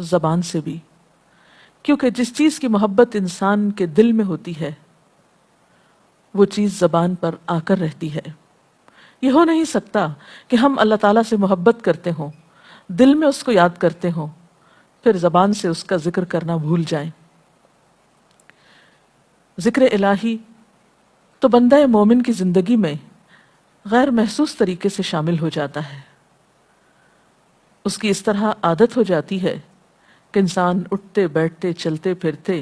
زبان سے بھی، کیونکہ جس چیز کی محبت انسان کے دل میں ہوتی ہے وہ چیز زبان پر آ کر رہتی ہے۔ یہ ہو نہیں سکتا کہ ہم اللہ تعالیٰ سے محبت کرتے ہوں، دل میں اس کو یاد کرتے ہوں، پھر زبان سے اس کا ذکر کرنا بھول جائیں۔ ذکر الہی تو بندہ مومن کی زندگی میں غیر محسوس طریقے سے شامل ہو جاتا ہے۔ اس کی اس طرح عادت ہو جاتی ہے کہ انسان اٹھتے بیٹھتے چلتے پھرتے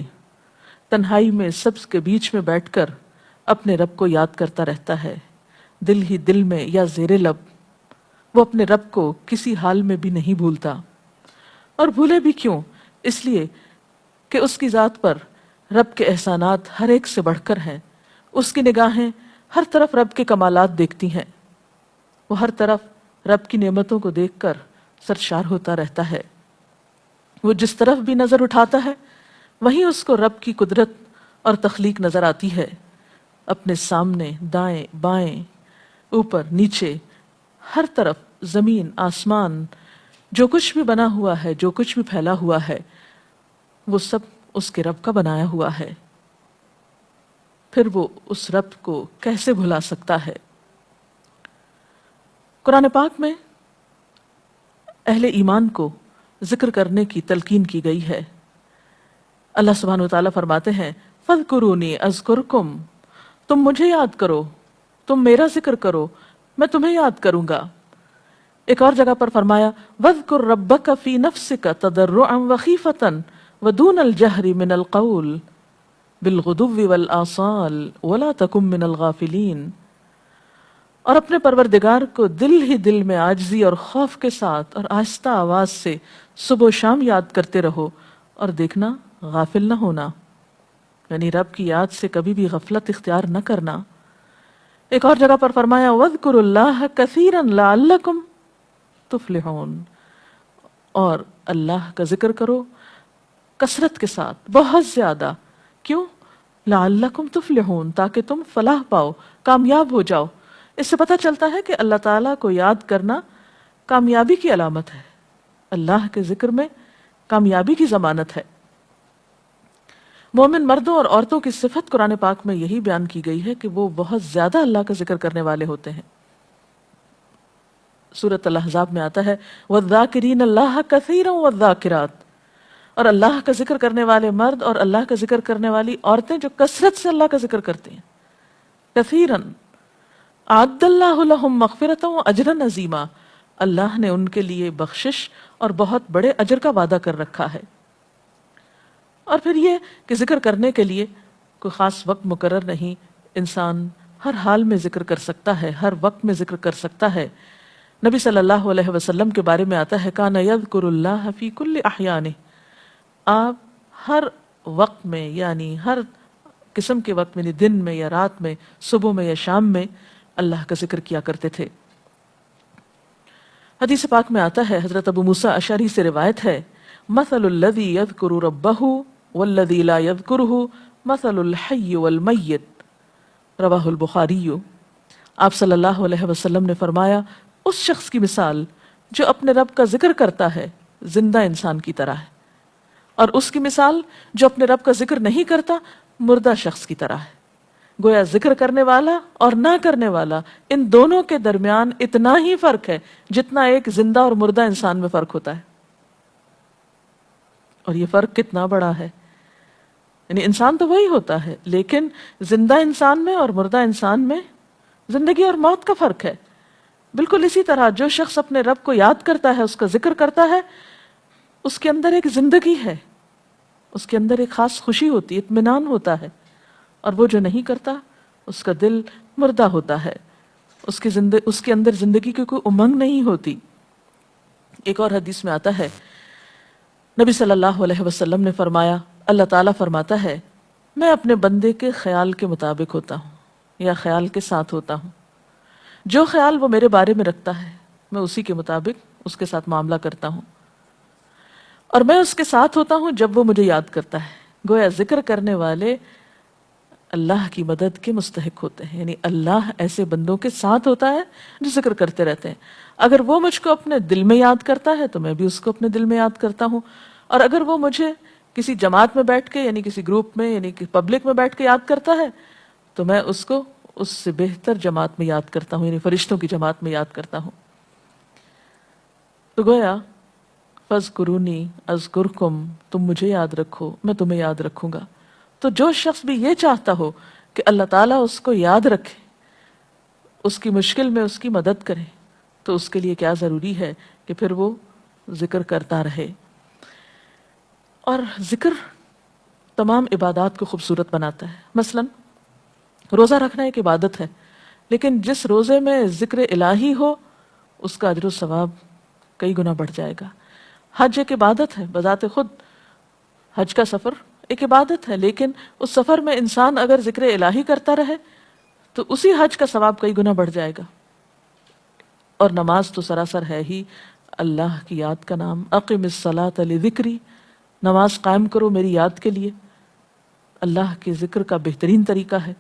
تنہائی میں سبز کے بیچ میں بیٹھ کر اپنے رب کو یاد کرتا رہتا ہے، دل ہی دل میں یا زیر لب۔ وہ اپنے رب کو کسی حال میں بھی نہیں بھولتا، اور بھولے بھی کیوں؟ اس لیے کہ اس کی ذات پر رب کے احسانات ہر ایک سے بڑھ کر ہیں۔ اس کی نگاہیں ہر طرف رب کے کمالات دیکھتی ہیں، وہ ہر طرف رب کی نعمتوں کو دیکھ کر سرشار ہوتا رہتا ہے۔ وہ جس طرف بھی نظر اٹھاتا ہے وہیں اس کو رب کی قدرت اور تخلیق نظر آتی ہے۔ اپنے سامنے، دائیں بائیں، اوپر نیچے، ہر طرف زمین آسمان، جو کچھ بھی بنا ہوا ہے، جو کچھ بھی پھیلا ہوا ہے، وہ سب اس کے رب کا بنایا ہوا ہے۔ پھر وہ اس رب کو کیسے بھلا سکتا ہے؟ قرآن پاک میں اہل ایمان کو ذکر کرنے کی تلقین کی گئی ہے۔ اللہ سبحانہ وتعالیٰ فرماتے ہیں فَاذْكُرُونِي أَذْكُرْكُمْ، تم مجھے یاد کرو، تم میرا ذکر کرو، میں تمہیں یاد کروں گا۔ ایک اور جگہ پر فرمایا وَاذْكُرْ رَبَّكَ فِي نَفْسِكَ تَضَرُّعًا وَخِيفَةً وَدُونَ الْجَهْرِ مِنَ الْقَوْلِ بِالْغُدُوِّ وَالْآصَالِ وَلَا تَكُن مِّنَ الْغَافِلِينَ، اور اپنے پروردگار کو دل ہی دل میں عاجزی اور خوف کے ساتھ اور آہستہ آواز سے صبح و شام یاد کرتے رہو، اور دیکھنا غافل نہ ہونا، یعنی رب کی یاد سے کبھی بھی غفلت اختیار نہ کرنا۔ ایک اور جگہ پر فرمایا وَاذْكُرُوا اللَّهَ كَثِيرًا لَعَلَّكُمْ تُفْلِحُونَ، اور اللہ کا ذکر کرو کثرت کے ساتھ، بہت زیادہ۔ کیوں؟ لَعَلَّكُمْ تُفْلِحُونَ، تاکہ تم فلاح پاؤ، کامیاب ہو جاؤ۔ اس سے پتہ چلتا ہے کہ اللہ تعالیٰ کو یاد کرنا کامیابی کی علامت ہے، اللہ کے ذکر میں کامیابی کی ضمانت ہے۔ مومن مردوں اور عورتوں کی صفت قرآن پاک میں یہی بیان کی گئی ہے کہ وہ بہت زیادہ اللہ کا ذکر کرنے والے ہوتے ہیں۔ سورۃ الاحزاب میں آتا ہے وَالذَّاكِرِينَ اللَّهَ كَثِيرًا وَالذَّاكِرَاتِ، اور اللہ کا ذکر کرنے والے مرد اور اللہ کا ذکر کرنے والی عورتیں جو کثرت سے اللہ کا ذکر کرتی ہیں۔ کثیراً اعد اللہ لہم مغفرۃ واجرا عظیما، اللہ نے ان کے لیے بخشش اور بہت بڑے اجر کا وعدہ کر رکھا ہے۔ اور پھر یہ کہ ذکر کرنے کے لیے کوئی خاص وقت مقرر نہیں، انسان ہر حال میں ذکر کر سکتا ہے، ہر وقت میں ذکر کر سکتا ہے۔ نبی صلی اللہ علیہ وسلم کے بارے میں آتا ہے کان یذکر اللہ فی کل احیانہ، آپ ہر وقت میں، یعنی ہر قسم کے وقت میں، یعنی دن میں یا رات میں، صبح میں یا شام میں اللہ کا ذکر کیا کرتے تھے۔ حدیث پاک میں آتا ہے، حضرت ابو موسیٰ اشعری سے روایت ہے مثل الذی یذکر ربہ والذی لا یذکرہ مثل الحی والمیت، رواہ البخاری۔ آپ صلی اللہ علیہ وسلم نے فرمایا اس شخص کی مثال جو اپنے رب کا ذکر کرتا ہے زندہ انسان کی طرح ہے، اور اس کی مثال جو اپنے رب کا ذکر نہیں کرتا مردہ شخص کی طرح ہے۔ گویا ذکر کرنے والا اور نہ کرنے والا، ان دونوں کے درمیان اتنا ہی فرق ہے جتنا ایک زندہ اور مردہ انسان میں فرق ہوتا ہے۔ اور یہ فرق کتنا بڑا ہے، یعنی انسان تو وہی ہوتا ہے، لیکن زندہ انسان میں اور مردہ انسان میں زندگی اور موت کا فرق ہے۔ بالکل اسی طرح جو شخص اپنے رب کو یاد کرتا ہے، اس کا ذکر کرتا ہے، اس کے اندر ایک زندگی ہے، اس کے اندر ایک خاص خوشی ہوتی ہے، اطمینان ہوتا ہے، اور وہ جو نہیں کرتا اس کا دل مردہ ہوتا ہے، اس کے اندر زندگی کی کوئی امنگ نہیں ہوتی۔ ایک اور حدیث میں آتا ہے نبی صلی اللہ علیہ وسلم نے فرمایا، اللہ تعالیٰ فرماتا ہے میں اپنے بندے کے خیال کے مطابق ہوتا ہوں یا خیال کے ساتھ ہوتا ہوں، جو خیال وہ میرے بارے میں رکھتا ہے میں اسی کے مطابق اس کے ساتھ معاملہ کرتا ہوں، اور میں اس کے ساتھ ہوتا ہوں جب وہ مجھے یاد کرتا ہے۔ گویا ذکر کرنے والے اللہ کی مدد کے مستحق ہوتے ہیں، یعنی اللہ ایسے بندوں کے ساتھ ہوتا ہے جو ذکر کرتے رہتے ہیں۔ اگر وہ مجھ کو اپنے دل میں یاد کرتا ہے تو میں بھی اس کو اپنے دل میں یاد کرتا ہوں، اور اگر وہ مجھے کسی جماعت میں بیٹھ کے یعنی کسی گروپ میں یعنی کہ پبلک میں بیٹھ کے یاد کرتا ہے تو میں اس کو اس سے بہتر جماعت میں یاد کرتا ہوں، یعنی فرشتوں کی جماعت میں یاد کرتا ہوں۔ تو گویا فَاذْكُرُونِي أَذْكُرْكُمْ، تم مجھے یاد رکھو میں تمہیں یاد رکھوں گا۔ تو جو شخص بھی یہ چاہتا ہو کہ اللہ تعالیٰ اس کو یاد رکھے، اس کی مشکل میں اس کی مدد کرے، تو اس کے لیے کیا ضروری ہے کہ پھر وہ ذکر کرتا رہے۔ اور ذکر تمام عبادات کو خوبصورت بناتا ہے۔ مثلا روزہ رکھنا ایک عبادت ہے، لیکن جس روزے میں ذکر الہی ہو اس کا اجر و ثواب کئی گنا بڑھ جائے گا۔ حج ایک عبادت ہے بذات خود، حج کا سفر ایک عبادت ہے، لیکن اس سفر میں انسان اگر ذکر الہی کرتا رہے تو اسی حج کا ثواب کئی گنا بڑھ جائے گا۔ اور نماز تو سراسر ہے ہی اللہ کی یاد کا نام۔ اقم الصلاۃ لذکری، نماز قائم کرو میری یاد کے لیے، اللہ کے ذکر کا بہترین طریقہ ہے۔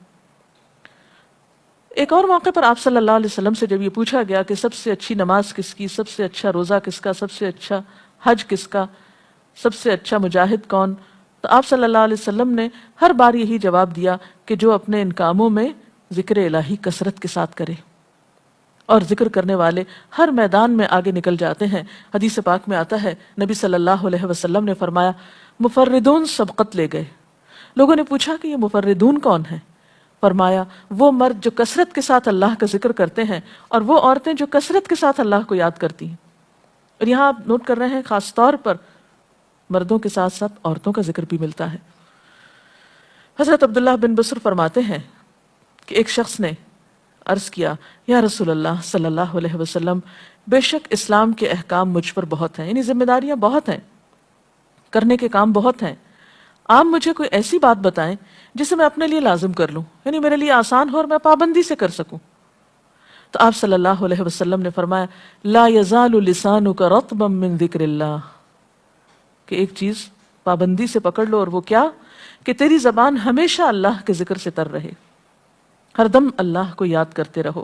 ایک اور موقع پر آپ صلی اللہ علیہ وسلم سے جب یہ پوچھا گیا کہ سب سے اچھی نماز کس کی، سب سے اچھا روزہ کس کا، سب سے اچھا حج کس کا، سب سے اچھا مجاہد کون، تو آپ صلی اللہ علیہ وسلم نے ہر بار یہی جواب دیا کہ جو اپنے ان کاموں میں ذکر الہی کثرت کے ساتھ کرے۔ اور ذکر کرنے والے ہر میدان میں آگے نکل جاتے ہیں۔ حدیث پاک میں آتا ہے نبی صلی اللہ علیہ وسلم نے فرمایا مفردون سبقت لے گئے۔ لوگوں نے پوچھا کہ یہ مفردون کون ہیں؟ فرمایا وہ مرد جو کثرت کے ساتھ اللہ کا ذکر کرتے ہیں اور وہ عورتیں جو کثرت کے ساتھ اللہ کو یاد کرتی ہیں۔ اور یہاں آپ نوٹ کر رہے ہیں خاص طور پر مردوں کے ساتھ ساتھ عورتوں کا ذکر بھی ملتا ہے۔ حضرت عبداللہ بن بسر فرماتے ہیں کہ ایک شخص نے عرض کیا یا رسول اللہ صلی اللہ علیہ وسلم، بے شک اسلام کے احکام مجھ پر بہت ہیں، یعنی ذمہ داریاں بہت ہیں، کرنے کے کام بہت ہیں، آپ مجھے کوئی ایسی بات بتائیں جسے میں اپنے لیے لازم کر لوں، یعنی میرے لیے آسان ہو اور میں پابندی سے کر سکوں۔ تو آپ صلی اللہ علیہ وسلم نے فرمایا لا یزال لسانک رطبا من ذکر اللہ، کہ ایک چیز پابندی سے پکڑ لو، اور وہ کیا کہ تیری زبان ہمیشہ اللہ کے ذکر سے تر رہے، ہر دم اللہ کو یاد کرتے رہو۔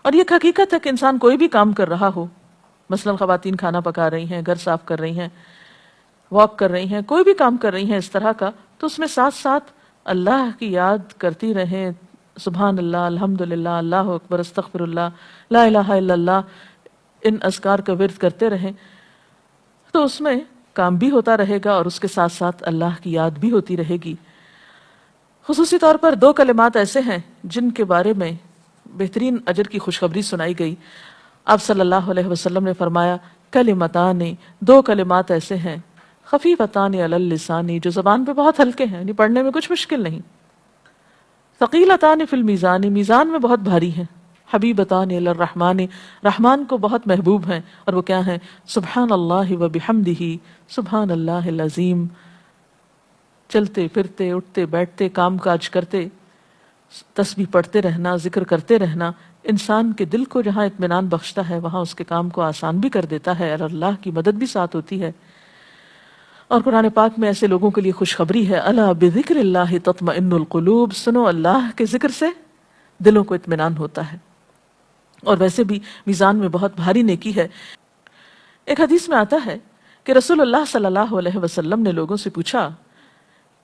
اور یہ حقیقت ہے کہ انسان کوئی بھی کام کر رہا ہو، مثلا خواتین کھانا پکا رہی ہیں، گھر صاف کر رہی ہیں، واک کر رہی ہیں، کوئی بھی کام کر رہی ہیں اس طرح کا، تو اس میں ساتھ ساتھ اللہ کی یاد کرتی رہیں، سبحان اللہ، الحمدللہ، اللہ اکبر، استغفر اللہ، لا الہ الا اللہ، ان اذکار کا ورد کرتے رہیں، تو اس میں کام بھی ہوتا رہے گا اور اس کے ساتھ ساتھ اللہ کی یاد بھی ہوتی رہے گی۔ خصوصی طور پر دو کلمات ایسے ہیں جن کے بارے میں بہترین اجر کی خوشخبری سنائی گئی۔ آپ صلی اللہ علیہ وسلم نے فرمایا کلمتان، دو کلمات ایسے ہیں خفیفتان علی اللسان، جو زبان پہ بہت ہلکے ہیں، یعنی پڑھنے میں کچھ مشکل نہیں، ثقیلتان فی المیزان، میزان میں بہت بھاری ہیں، حبیبتان الی الرحمن، رحمان کو بہت محبوب ہیں، اور وہ کیا ہیں؟ سبحان اللہ و بحمدہ، سبحان اللہ العظیم۔ چلتے پھرتے اٹھتے بیٹھتے کام کاج کرتے تسبیح پڑھتے رہنا، ذکر کرتے رہنا انسان کے دل کو جہاں اطمینان بخشتا ہے وہاں اس کے کام کو آسان بھی کر دیتا ہے، اور اللہ کی مدد بھی ساتھ ہوتی ہے۔ اور قرآن پاک میں ایسے لوگوں کے لیے خوشخبری ہے، الا بذکر اللہ تطمئن القلوب، سنو اللہ کے ذکر سے دلوں کو اطمینان ہوتا ہے۔ اور ویسے بھی میزان میں بہت بھاری نیکی ہے۔ ایک حدیث میں آتا ہے کہ رسول اللہ صلی اللہ علیہ وسلم نے لوگوں سے پوچھا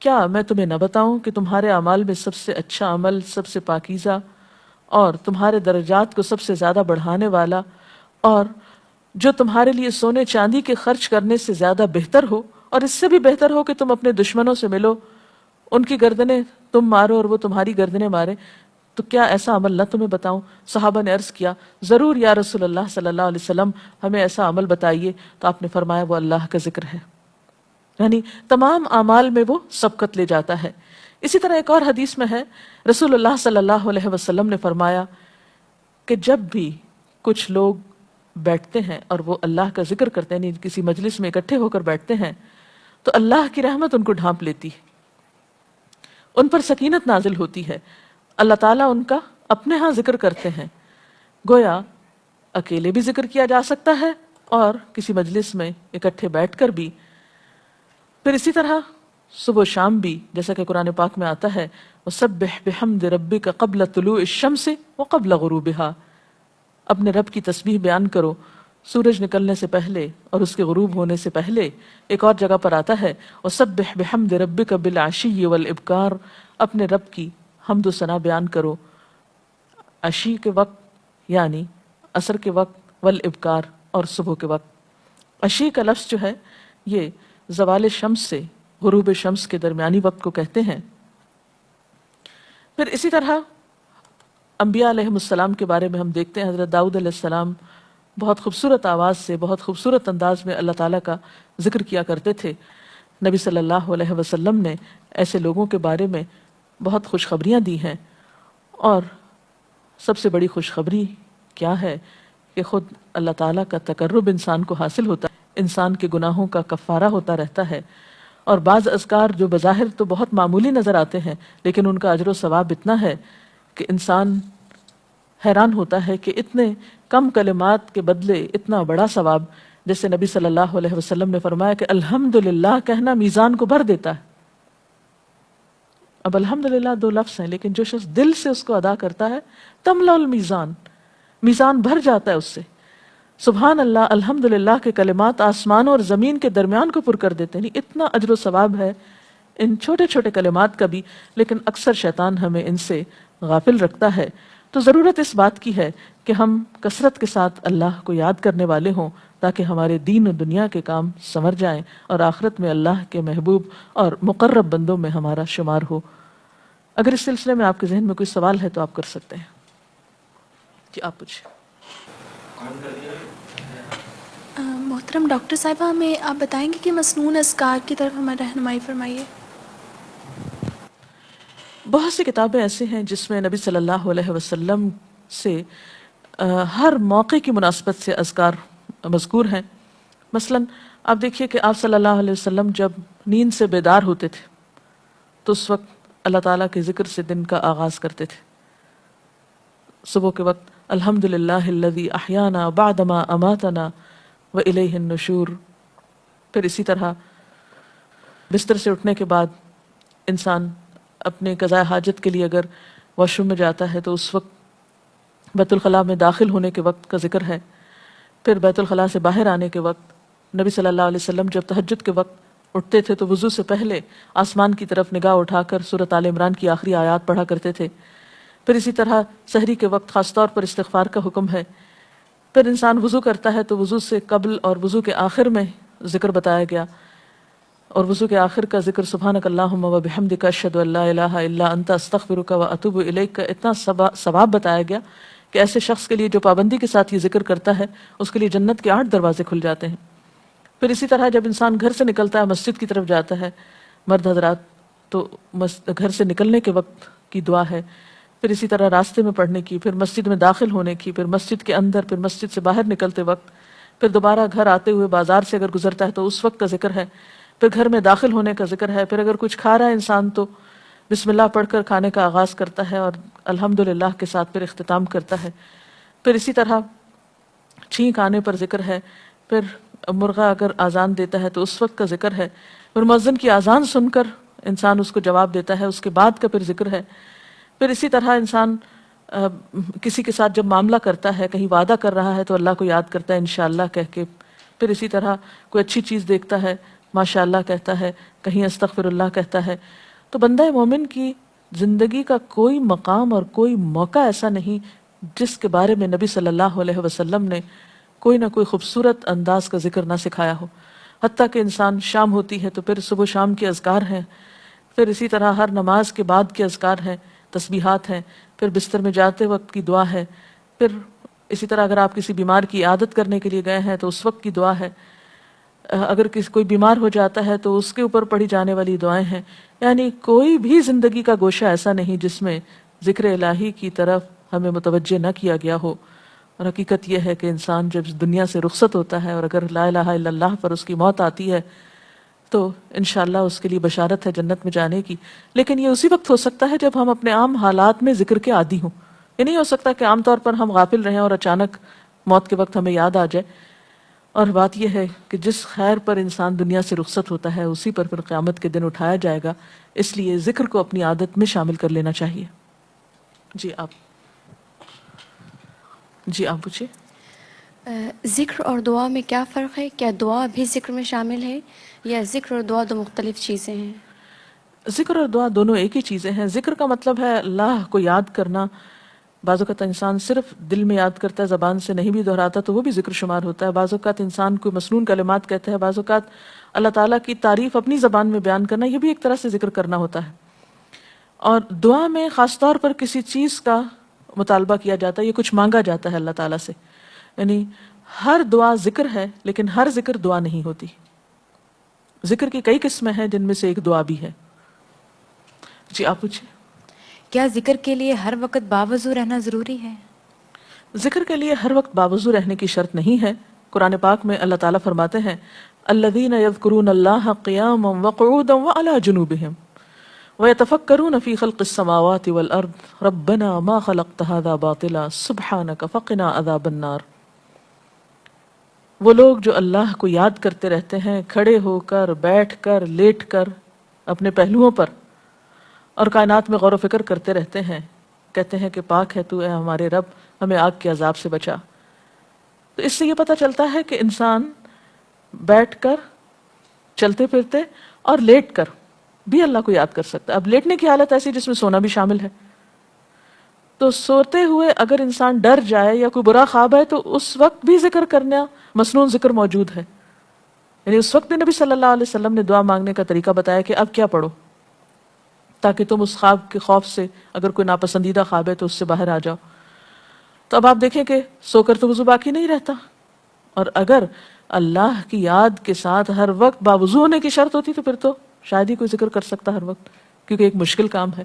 کیا میں تمہیں نہ بتاؤں کہ تمہارے اعمال میں سب سے اچھا عمل، سب سے پاکیزہ اور تمہارے درجات کو سب سے زیادہ بڑھانے والا، اور جو تمہارے لیے سونے چاندی کے خرچ کرنے سے زیادہ بہتر ہو، اور اس سے بھی بہتر ہو کہ تم اپنے دشمنوں سے ملو، ان کی گردنیں تم مارو اور وہ تمہاری گردنیں مارے، تو کیا ایسا عمل نہ تمہیں بتاؤں؟ صحابہ نے عرض کیا ضرور یا رسول اللہ صلی اللہ علیہ وسلم، ہمیں ایسا عمل بتائیے۔ تو آپ نے فرمایا وہ اللہ کا ذکر ہے، یعنی تمام اعمال میں وہ سبقت لے جاتا ہے۔ اسی طرح ایک اور حدیث میں ہے رسول اللہ صلی اللہ علیہ وسلم نے فرمایا کہ جب بھی کچھ لوگ بیٹھتے ہیں اور وہ اللہ کا ذکر کرتے ہیں، یعنی کسی مجلس میں اکٹھے ہو کر بیٹھتے ہیں، تو اللہ کی رحمت ان کو ڈھانپ لیتی ہے، ان پر سکینت نازل ہوتی ہے، اللہ تعالیٰ ان کا اپنے ہاں ذکر کرتے ہیں۔ گویا اکیلے بھی ذکر کیا جا سکتا ہے اور کسی مجلس میں اکٹھے بیٹھ کر بھی، پھر اسی طرح صبح و شام بھی، جیسا کہ قرآن پاک میں آتا ہے وَسَبِّحْ بِحَمْدِ رَبِّكَ قَبْلَ طُلُوعِ الشَّمْسِ وَقَبْلَ غُرُوبِهَا، اپنے رب کی تسبیح بیان کرو سورج نکلنے سے پہلے اور اس کے غروب ہونے سے پہلے. ایک اور جگہ پر آتا ہے وَسَبِّحْ بِحَمْدِ رَبِّكَ بِالْعَشِيِّ وَالْإِبْكَارِ، اپنے رب کی حمد و ثنا بیان کرو عشی کے وقت یعنی عصر کے وقت، والابکار اور صبح کے وقت. عشی کا لفظ جو ہے یہ زوال شمس سے غروب شمس کے درمیانی وقت کو کہتے ہیں. پھر اسی طرح انبیاء علیہ السلام کے بارے میں ہم دیکھتے ہیں. حضرت داؤد علیہ السلام بہت خوبصورت آواز سے، بہت خوبصورت انداز میں اللہ تعالیٰ کا ذکر کیا کرتے تھے. نبی صلی اللہ علیہ وسلم نے ایسے لوگوں کے بارے میں بہت خوشخبریاں دی ہیں، اور سب سے بڑی خوشخبری کیا ہے کہ خود اللہ تعالیٰ کا تقرب انسان کو حاصل ہوتا ہے، انسان کے گناہوں کا کفارہ ہوتا رہتا ہے. اور بعض اذکار جو بظاہر تو بہت معمولی نظر آتے ہیں لیکن ان کا اجر و ثواب اتنا ہے کہ انسان حیران ہوتا ہے کہ اتنے کم کلمات کے بدلے اتنا بڑا ثواب. جیسے نبی صلی اللہ علیہ وسلم نے فرمایا کہ الحمدللہ کہنا میزان کو بھر دیتا ہے. اب الحمدللہ دو لفظ ہیں لیکن جو شخص دل سے اس کو ادا کرتا ہے تملا المیزان، میزان بھر جاتا ہے اس سے. سبحان اللہ، الحمدللہ کے کلمات آسمان اور زمین کے درمیان کو پر کر دیتے ہیں. اتنا اجر و ثواب ہے ان چھوٹے چھوٹے کلمات کا بھی، لیکن اکثر شیطان ہمیں ان سے غافل رکھتا ہے. تو ضرورت اس بات کی ہے کہ ہم کثرت کے ساتھ اللہ کو یاد کرنے والے ہوں تاکہ ہمارے دین و دنیا کے کام سنور جائیں اور آخرت میں اللہ کے محبوب اور مقرب بندوں میں ہمارا شمار ہو. اگر اس سلسلے میں آپ کے ذہن میں کوئی سوال ہے تو آپ کر سکتے ہیں. جی آپ پوچھیں. محترم ڈاکٹر صاحبہ، ہمیں آپ بتائیں گے کہ مسنون اذکار کی طرف ہمیں رہنمائی فرمائیے. بہت سی کتابیں ایسے ہیں جس میں نبی صلی اللہ علیہ وسلم سے ہر موقع کی مناسبت سے اذکار مذکور ہیں. مثلا آپ دیکھیے کہ آپ صلی اللہ علیہ وسلم جب نیند سے بیدار ہوتے تھے تو اس وقت اللہ تعالیٰ کے ذکر سے دن کا آغاز کرتے تھے. صبح کے وقت الحمدللہ الذی احیانا بعدما اماتنا والیہ النشور. پھر اسی طرح بستر سے اٹھنے کے بعد انسان اپنے قضاء حاجت کے لیے اگر واش روم میں جاتا ہے تو اس وقت بیت الخلاء میں داخل ہونے کے وقت کا ذکر ہے. پھر بیت الخلاء سے باہر آنے کے وقت نبی صلی اللہ علیہ وسلم جب تہجد کے وقت اٹھتے تھے تو وضو سے پہلے آسمان کی طرف نگاہ اٹھا کر سورۃ آل عمران کی آخری آیات پڑھا کرتے تھے. پھر اسی طرح سحری کے وقت خاص طور پر استغفار کا حکم ہے. پھر انسان وضو کرتا ہے تو وضو سے قبل اور وضو کے آخر میں ذکر بتایا گیا، اور وضو کے آخر کا ذکر سبحانک اللہم و بحمدک اشہد ان لا الہ الا انت استغفرک و اتوب الیک کا اتنا ثواب بتایا گیا کہ ایسے شخص کے لیے جو پابندی کے ساتھ یہ ذکر کرتا ہے اس کے لیے جنت کے 8 دروازے کھل جاتے ہیں. پھر اسی طرح جب انسان گھر سے نکلتا ہے مسجد کی طرف جاتا ہے مرد حضرات تو گھر سے نکلنے کے وقت کی دعا ہے. پھر اسی طرح راستے میں پڑھنے کی، پھر مسجد میں داخل ہونے کی، پھر مسجد کے اندر، پھر مسجد سے باہر نکلتے وقت، پھر دوبارہ گھر آتے ہوئے بازار سے اگر گزرتا ہے تو اس وقت کا ذکر ہے. پھر گھر میں داخل ہونے کا ذکر ہے. پھر اگر کچھ کھا رہا ہے انسان تو بسم اللہ پڑھ کر کھانے کا آغاز کرتا ہے اور الحمدللہ کے ساتھ پھر اختتام کرتا ہے. پھر اسی طرح چھینک آنے پر ذکر ہے. پھر مرغا اگر آزان دیتا ہے تو اس وقت کا ذکر ہے. پھر مؤذن کی آزان سن کر انسان اس کو جواب دیتا ہے، اس کے بعد کا پھر ذکر ہے. پھر اسی طرح انسان کسی کے ساتھ جب معاملہ کرتا ہے، کہیں وعدہ کر رہا ہے تو اللہ کو یاد کرتا ہے انشاءاللہ کہہ کے. پھر اسی طرح کوئی اچھی چیز دیکھتا ہے ماشاءاللہ کہتا ہے، کہیں استغفر اللہ کہتا ہے. تو بندہ مومن کی زندگی کا کوئی مقام اور کوئی موقع ایسا نہیں جس کے بارے میں نبی صلی اللہ علیہ وسلم نے کوئی نہ کوئی خوبصورت انداز کا ذکر نہ سکھایا ہو. حتیٰ کہ انسان شام ہوتی ہے تو پھر صبح و شام کے اذکار ہیں. پھر اسی طرح ہر نماز کے بعد کے اذکار ہیں، تسبیحات ہیں. پھر بستر میں جاتے وقت کی دعا ہے. پھر اسی طرح اگر آپ کسی بیمار کی عادت کرنے کے لیے گئے ہیں تو اس وقت کی دعا ہے. اگر کوئی بیمار ہو جاتا ہے تو اس کے اوپر پڑھی جانے والی دعائیں ہیں. یعنی کوئی بھی زندگی کا گوشہ ایسا نہیں جس میں ذکر الہی کی طرف ہمیں متوجہ نہ کیا گیا ہو. اور حقیقت یہ ہے کہ انسان جب دنیا سے رخصت ہوتا ہے اور اگر لا الہ الا اللہ پر اس کی موت آتی ہے تو انشاءاللہ اس کے لیے بشارت ہے جنت میں جانے کی. لیکن یہ اسی وقت ہو سکتا ہے جب ہم اپنے عام حالات میں ذکر کے عادی ہوں. یہ نہیں ہو سکتا کہ عام طور پر ہم غافل رہیں اور اچانک موت کے وقت ہمیں یاد آ جائے. اور بات یہ ہے کہ جس خیر پر انسان دنیا سے رخصت ہوتا ہے اسی پر پھر قیامت کے دن اٹھایا جائے گا. اس لیے ذکر کو اپنی عادت میں شامل کر لینا چاہیے. جی آپ پوچھیے. ذکر اور دعا میں کیا فرق ہے؟ کیا دعا بھی ذکر میں شامل ہے یا ذکر اور دعا دو مختلف چیزیں ہیں؟ ذکر اور دعا دونوں ایک ہی چیزیں ہیں. ذکر کا مطلب ہے اللہ کو یاد کرنا. بعض اوقات انسان صرف دل میں یاد کرتا ہے, زبان سے نہیں بھی دہراتا, تو وہ بھی ذکر شمار ہوتا ہے. بعض اوقات انسان کوئی مسنون کلمات کہتا ہے, بعض اوقات اللہ تعالیٰ کی تعریف اپنی زبان میں بیان کرنا, یہ بھی ایک طرح سے ذکر کرنا ہوتا ہے. اور دعا میں خاص طور پر کسی چیز کا مطالبہ کیا جاتا ہے, یہ کچھ مانگا جاتا ہے اللہ تعالیٰ سے. یعنی ہر دعا ذکر ہے, لیکن ہر ذکر دعا نہیں ہوتی. ذکر کی کئی قسمیں ہیں جن میں سے ایک دعا بھی ہے. جی آپ پوچھیں. کیا ذکر کے لیے ہر وقت باوضو رہنا ضروری ہے؟ ذکر کے لیے ہر وقت باوضو رہنے کی شرط نہیں ہے. قرآن پاک میں اللہ تعالیٰ فرماتے ہیں الذین یذکرون اللہ قیاما وقعودا وعلی جنوبہم ویتفکرون فی خلق السماوات والارض ربنا ما خلقت ھذا باطلا سبحانک فقنا عذاب النار. وہ لوگ جو اللہ کو یاد کرتے رہتے ہیں کھڑے ہو کر, بیٹھ کر, لیٹ کر, اپنے پہلوؤں پر, اور کائنات میں غور و فکر کرتے رہتے ہیں, کہتے ہیں کہ پاک ہے تو اے ہمارے رب, ہمیں آگ کے عذاب سے بچا. تو اس سے یہ پتہ چلتا ہے کہ انسان بیٹھ کر, چلتے پھرتے اور لیٹ کر بھی اللہ کو یاد کر سکتا ہے. اب لیٹنے کی حالت ایسی جس میں سونا بھی شامل ہے, تو سوتے ہوئے اگر انسان ڈر جائے یا کوئی برا خواب ہے تو اس وقت بھی ذکر کرنا, مسنون ذکر موجود ہے. یعنی اس وقت بھی نبی صلی اللہ علیہ وسلم نے دعا مانگنے کا طریقہ بتایا کہ اب کیا پڑھو, تاکہ تم اس خواب کے خوف سے, اگر کوئی ناپسندیدہ خواب ہے تو اس سے باہر آ جاؤ. تو اب آپ دیکھیں کہ سو کر تو وضو باقی نہیں رہتا, اور اگر اللہ کی یاد کے ساتھ ہر وقت باوضو ہونے کی شرط ہوتی تو پھر تو شاید ہی کوئی ذکر کر سکتا ہر وقت, کیونکہ ایک مشکل کام ہے.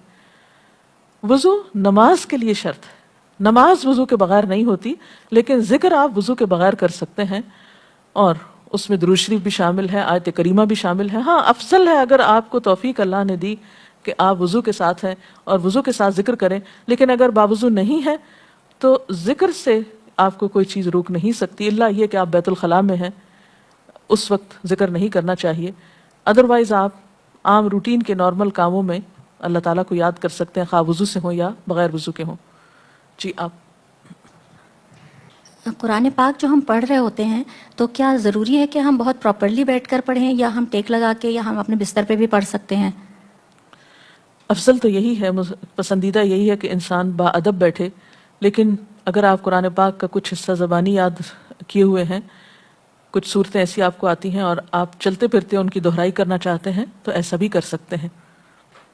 وضو نماز کے لیے شرط ہے, نماز وضو کے بغیر نہیں ہوتی, لیکن ذکر آپ وضو کے بغیر کر سکتے ہیں, اور اس میں درود شریف بھی شامل ہے, آیت کریمہ بھی شامل ہے. ہاں افضل ہے اگر آپ کو توفیق اللہ نے دی کہ آپ وضو کے ساتھ ہیں اور وضو کے ساتھ ذکر کریں, لیکن اگر باوضو نہیں ہے تو ذکر سے آپ کو کوئی چیز روک نہیں سکتی, اللہ یہ کہ آپ بیت الخلاء میں ہیں, اس وقت ذکر نہیں کرنا چاہیے. ادروائز آپ عام روٹین کے نارمل کاموں میں اللہ تعالیٰ کو یاد کر سکتے ہیں, خواہ وضو سے ہوں یا بغیر وضو کے ہوں. جی آپ. قرآن پاک جو ہم پڑھ رہے ہوتے ہیں تو کیا ضروری ہے کہ ہم بہت پراپرلی بیٹھ کر پڑھیں, یا ہم ٹیک لگا کے, یا ہم اپنے بستر پہ بھی پڑھ سکتے ہیں؟ افضل تو یہی ہے, پسندیدہ یہی ہے کہ انسان با ادب بیٹھے, لیکن اگر آپ قرآن پاک کا کچھ حصہ زبانی یاد کیے ہوئے ہیں, کچھ صورتیں ایسی آپ کو آتی ہیں اور آپ چلتے پھرتے ان کی دہرائی کرنا چاہتے ہیں تو ایسا بھی کر سکتے ہیں.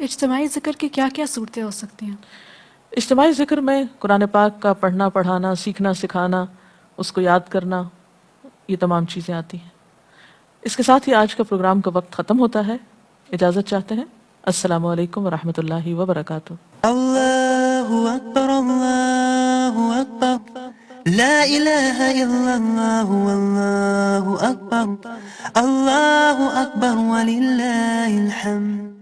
اجتماعی ذکر کی کیا کیا صورتیں ہو سکتی ہیں؟ اجتماعی ذکر میں قرآن پاک کا پڑھنا, پڑھانا, سیکھنا, سکھانا, اس کو یاد کرنا, یہ تمام چیزیں آتی ہیں. اس کے ساتھ ہی آج کا پروگرام کا وقت ختم ہوتا ہے. اجازت چاہتے ہیں. السلام علیکم ورحمۃ اللہ وبرکاتہ. اللہ اکبر اللہ اکبر لا الہ الا اللہ واللہ اکبر اللہ اکبر وللہ الحمد.